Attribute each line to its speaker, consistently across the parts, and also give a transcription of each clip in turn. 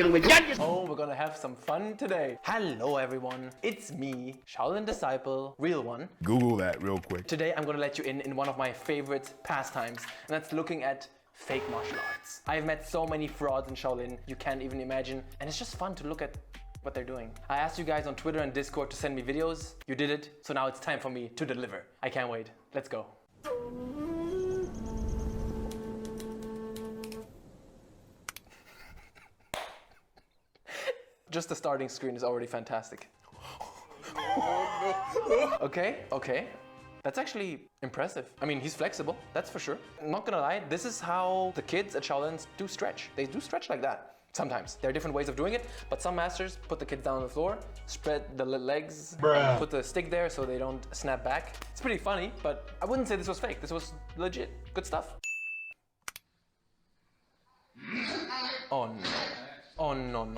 Speaker 1: Oh, we're gonna have some fun today. Hello everyone, it's me, Shaolin Disciple, real one.
Speaker 2: Google that real quick.
Speaker 1: Today I'm gonna let you in one of my favorite pastimes, and that's looking at fake martial arts. I've met so many frauds in Shaolin, you can't even imagine, and it's just fun to look at what they're doing. I asked you guys on Twitter and Discord to send me videos, you did it, so now it's time for me to deliver. I can't wait, let's go. Just the starting screen is already fantastic. Okay. That's actually impressive. I mean, he's flexible, that's for sure. I'm not gonna lie, this is how the kids at Shaolin do stretch. They do stretch like that. Sometimes. There are different ways of doing it, but some masters put the kids down on the floor, spread the legs, put the stick there so they don't snap back. It's pretty funny, but I wouldn't say this was fake. This was legit. Good stuff. Oh no. Oh no.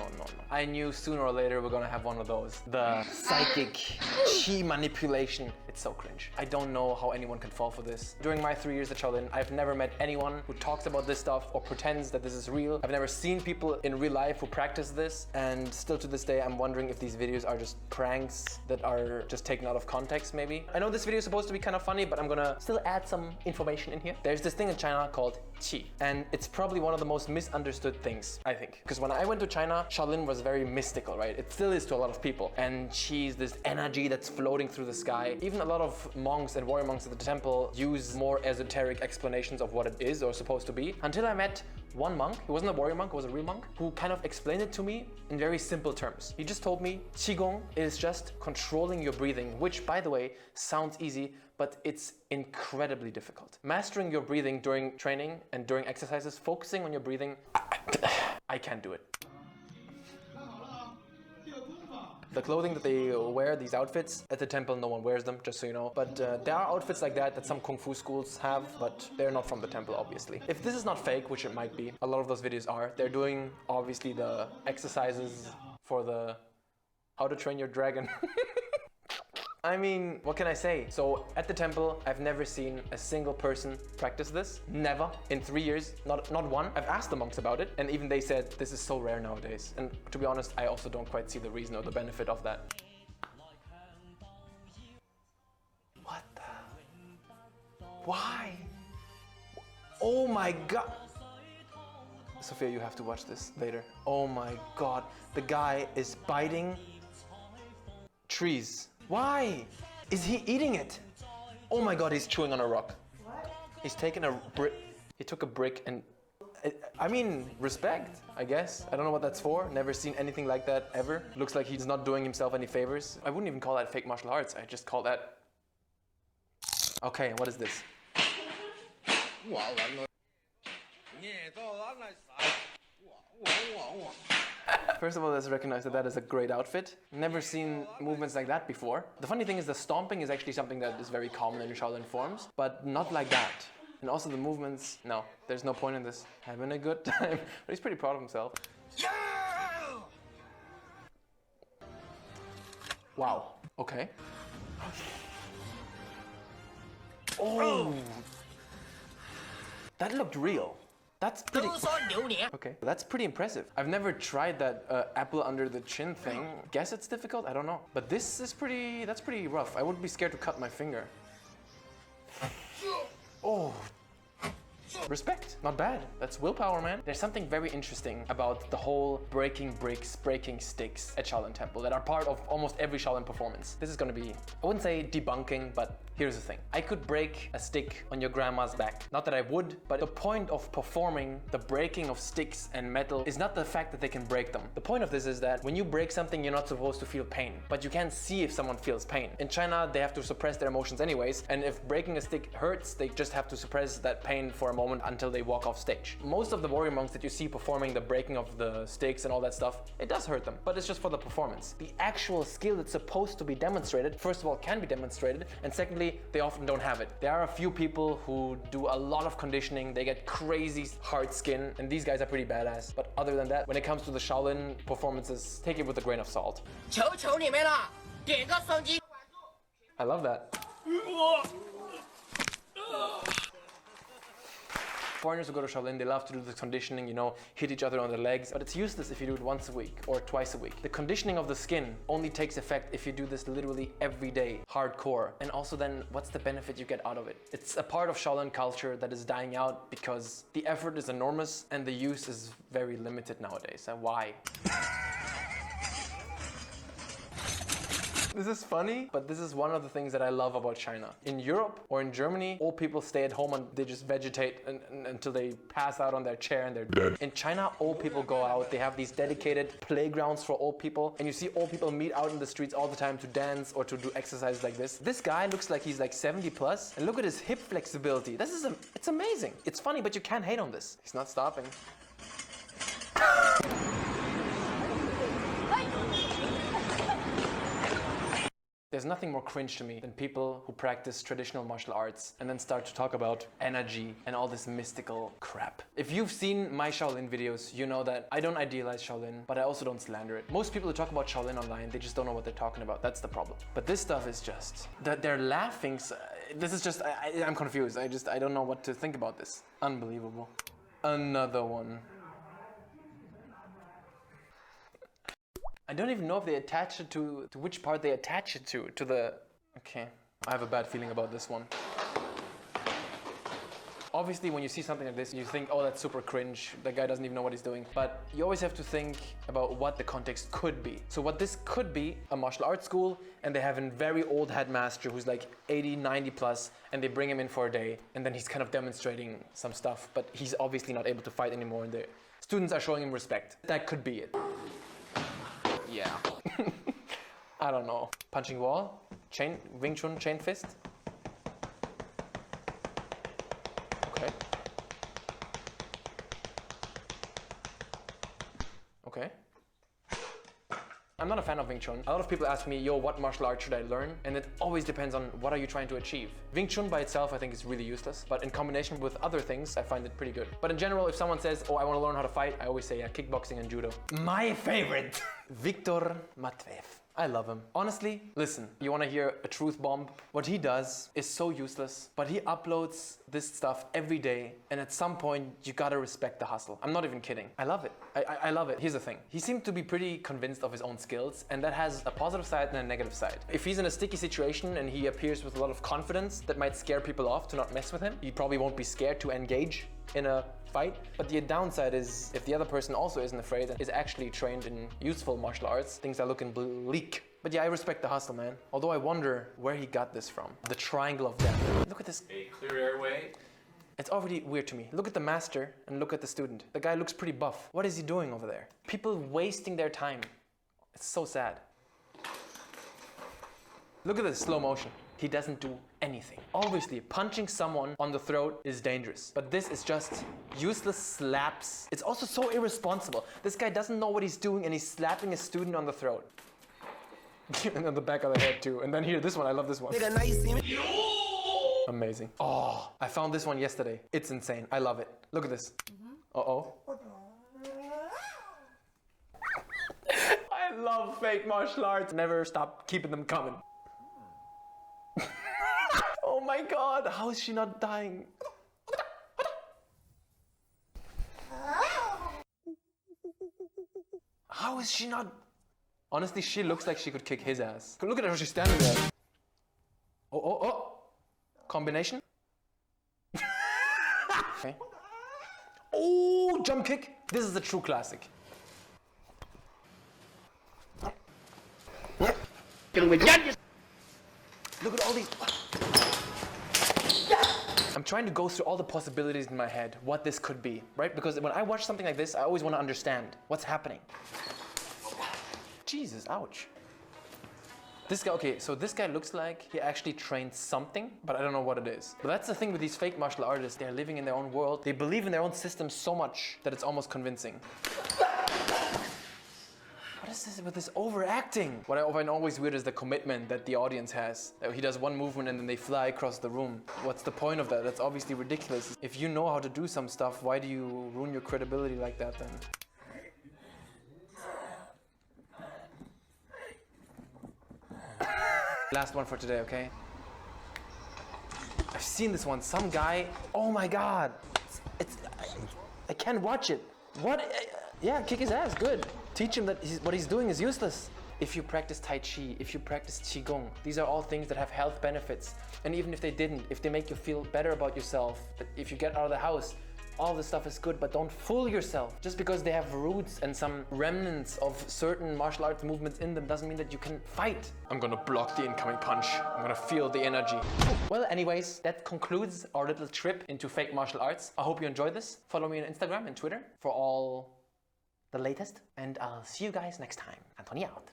Speaker 1: I knew sooner or later we're gonna have one of those. The psychic chi manipulation. It's so cringe. I don't know how anyone can fall for this. During my 3 years at Shaolin, I've never met anyone who talks about this stuff or pretends that this is real. I've never seen people in real life who practice this, and still to this day I'm wondering if these videos are just pranks that are just taken out of context maybe. I know this video is supposed to be kind of funny, but I'm gonna still add some information in here. There's this thing in China called qi, and it's probably one of the most misunderstood things, I think. Because when I went to China, Shaolin was very mystical, right? It still is to a lot of people. And qi is this energy that's floating through the sky. Even a lot of monks and warrior monks at the temple use more esoteric explanations of what it is or supposed to be. Until I met one monk, he wasn't a warrior monk, he was a real monk, who kind of explained it to me in very simple terms. He just told me, Qigong is just controlling your breathing, which by the way, sounds easy, but it's incredibly difficult. Mastering your breathing during training and during exercises, focusing on your breathing, I can't do it. The clothing that they wear, these outfits, at the temple no one wears them, just so you know. But there are outfits like that some kung fu schools have, but they're not from the temple, obviously. If this is not fake, which it might be, a lot of those videos are, they're doing, obviously, the exercises for the how to train your dragon. I mean, what can I say? So at the temple, I've never seen a single person practice this. Never. In 3 years, not one. I've asked the monks about it, and even they said this is so rare nowadays. And to be honest, I also don't quite see the reason or the benefit of that. What the? Why? Oh my god. Sophia, you have to watch this later. Oh my god. The guy is biting trees. Why? Is he eating it? Oh my god, he's chewing on a rock. What? He's taken a brick. He took a brick and... I mean, respect, I guess. I don't know what that's for. Never seen anything like that ever. Looks like he's not doing himself any favors. I wouldn't even call that fake martial arts. I just call that... Okay, what is this? First of all, let's recognize that that is a great outfit. Never seen movements like that before. The funny thing is the stomping is actually something that is very common in Shaolin forms, but not like that. And also the movements, no, there's no point in this. Having a good time. But he's pretty proud of himself. Yeah! Wow, okay. Oh! That looked real. That's pretty... Okay, that's pretty impressive. I've never tried that apple under the chin thing. Guess it's difficult, I don't know. But this is that's pretty rough. I wouldn't be scared to cut my finger. Oh. Respect, not bad. That's willpower, man. There's something very interesting about the whole breaking bricks, breaking sticks at Shaolin Temple that are part of almost every Shaolin performance. This is gonna be, I wouldn't say debunking, but here's the thing. I could break a stick on your grandma's back. Not that I would, but the point of performing the breaking of sticks and metal is not the fact that they can break them. The point of this is that when you break something, you're not supposed to feel pain, but you can't see if someone feels pain. In China, they have to suppress their emotions anyways, and if breaking a stick hurts, they just have to suppress that pain for a moment until they walk off stage. Most of the warrior monks that you see performing the breaking of the sticks and all that stuff, it does hurt them, but it's just for the performance. The actual skill that's supposed to be demonstrated, first of all, can be demonstrated, and secondly, they often don't have it. There are a few people who do a lot of conditioning, they get crazy hard skin, and these guys are pretty badass. But other than that, when it comes to the Shaolin performances, take it with a grain of salt. I love that. foreigners who go to Shaolin, they love to do the conditioning, you know, hit each other on the legs, but it's useless if you do it once a week or twice a week. The conditioning of the skin only takes effect if you do this literally every day, hardcore. And also then, what's the benefit you get out of it? It's a part of Shaolin culture that is dying out because the effort is enormous and the use is very limited nowadays. And why? This is funny, but this is one of the things that I love about China. In Europe or in Germany, old people stay at home and they just vegetate until they pass out on their chair and they're dead. In China, old people go out. They have these dedicated playgrounds for old people. And you see old people meet out in the streets all the time to dance or to do exercises like this. This guy looks like he's like 70 plus. And look at his hip flexibility. It's amazing. It's funny, but you can't hate on this. He's not stopping. There's nothing more cringe to me than people who practice traditional martial arts and then start to talk about energy and all this mystical crap. If you've seen my Shaolin videos, you know that I don't idealize Shaolin, but I also don't slander it. Most people who talk about Shaolin online, they just don't know what they're talking about. That's the problem. But this stuff is just, that they're laughing. This is just, I'm confused. I don't know what to think about this. Unbelievable. Another one. I don't even know if they attach it to which part they attach it to the... Okay, I have a bad feeling about this one. Obviously, when you see something like this, you think, oh, that's super cringe. That guy doesn't even know what he's doing. But you always have to think about what the context could be. So what this could be, a martial arts school, and they have a very old headmaster who's like 80, 90 plus, and they bring him in for a day, and then he's kind of demonstrating some stuff, but he's obviously not able to fight anymore, and the students are showing him respect. That could be it. Yeah. I don't know. Punching wall? Wing Chun chain fist? Okay. Okay. I'm not a fan of Wing Chun. A lot of people ask me, yo, what martial art should I learn? And it always depends on what are you trying to achieve. Wing Chun by itself, I think is really useless, but in combination with other things, I find it pretty good. But in general, if someone says, oh, I want to learn how to fight, I always say, yeah, kickboxing and judo. My favorite, Viktor Matveev. I love him. Honestly, listen, you want to hear a truth bomb? What he does is so useless, but he uploads this stuff every day, and at some point, you gotta respect the hustle. I'm not even kidding. I love it. I love it. Here's the thing. He seems to be pretty convinced of his own skills, and that has a positive side and a negative side. If he's in a sticky situation and he appears with a lot of confidence, that might scare people off to not mess with him. He probably won't be scared to engage in a fight. But the downside is, if the other person also isn't afraid and is actually trained in useful martial arts, things are looking bleak. But yeah, I respect the hustle, man. Although I wonder where he got this from. The triangle of death. Look at this.
Speaker 2: A clear airway.
Speaker 1: It's already weird to me. Look at the master and look at the student. The guy looks pretty buff. What is he doing over there? People wasting their time. It's so sad. Look at this slow motion. He doesn't do anything. Obviously, punching someone on the throat is dangerous, but this is just useless slaps. It's also so irresponsible. This guy doesn't know what he's doing and he's slapping a student on the throat. And on the back of the head too. And then here, this one, I love this one. Amazing. Oh, I found this one yesterday. It's insane. I love it. Look at this. Uh-oh. I love fake martial arts. Never stop keeping them coming. Oh my God, how is she not dying? How is she not? Honestly, she looks like she could kick his ass. Look at her, she's standing there. Oh, oh, oh. Combination. Okay. Oh, jump kick. This is a true classic. Look at all these. I'm trying to go through all the possibilities in my head, what this could be, right? Because when I watch something like this, I always want to understand what's happening. Jesus, ouch. This guy, okay, so this guy looks like he actually trained something, but I don't know what it is. But that's the thing with these fake martial artists. They're living in their own world. They believe in their own system so much that it's almost convincing. What is this with this overacting? What I find always weird is the commitment that the audience has. He does one movement and then they fly across the room. What's the point of that? That's obviously ridiculous. If you know how to do some stuff, why do you ruin your credibility like that then? Last one for today, okay? I've seen this one. Some guy, oh my God. I can't watch it. What? Yeah, kick his ass, good. Teach him that what he's doing is useless. If you practice Tai Chi, if you practice Qigong, these are all things that have health benefits. And even if they didn't, if they make you feel better about yourself, if you get out of the house, all this stuff is good, but don't fool yourself. Just because they have roots and some remnants of certain martial arts movements in them doesn't mean that you can fight. I'm gonna block the incoming punch. I'm gonna feel the energy. Well, anyways, that concludes our little trip into fake martial arts. I hope you enjoyed this. Follow me on Instagram and Twitter for all the latest. And I'll see you guys next time. Antoni out.